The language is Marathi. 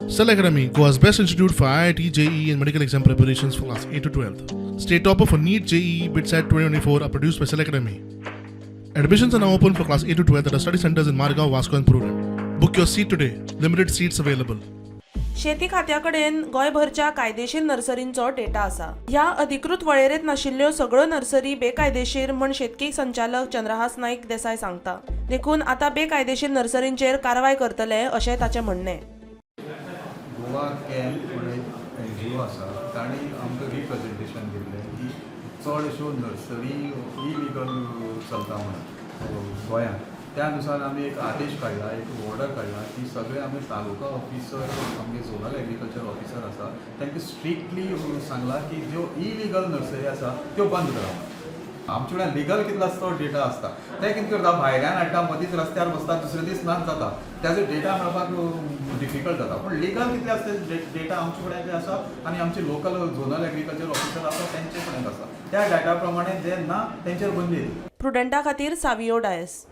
Cell Academy, Goa's best institute for IIT, JEE and medical exam preparations for class 8 to 12th. State topper for NEET, JEE, BITSAT 2024 are produced by Cell Academy. Admissions are now open for class 8 to 12th at our study centers in Margao, Vasco and Pururem. Book your seat today. Limited seats available. शेती खात्याकडेन गोंयभरच्या कायदेशीर नर्सरींचो डेटा आसा. ह्या अधिकृत वळेरेंत नाशिल्ल्यो सगळ्यो नर्सरी बेकायदेशीर म्हण शेतकी संचालक चंद्रहास नाईक देसाय सांगता. देखून आता बेकायदेशीर नर्सरींचेर कारवाय करतले अशें ताचें म्हणणें. गोवा कॅम्प म्हणून एक NGO आसा तांणी आमकां रिप्रेजेंटेशन दिल्लें की चडश्यो नर्सरी इलिगल चलता म्हणून गोंयांत. त्या अनुसार आमी एक आदेश काडला, एक ऑर्डर काडला की सगळे आमी तालुका ऑफिसर आमगे झोनल एग्रीकल्चर ऑफिसर आसा तांकां स्ट्रिक्टली सांगला की ज्यो इलिगल नर्सरी आसा त्यो बंद करा. आमचे कडेन लिगल कितलो आसता तो डेटा आसता ते कितें करता भायल्यान हाडटा मदींच रस्त्यार बसता दुसरे दीस नाच जाता त्याचो डेटा मेळपाक डिफिकल्ट जाता. पूण लिगल कितले आसता डेटा आमचे कडेन जे आसा आनी आमचे लोकल झोनल एग्रीकल्चर ऑफिसर आसा तेंचे कडेन आसा त्या डेटा प्रमाणे जे ना तेंचेर बंदी. प्रुडंटा खातीर सावियो डायस.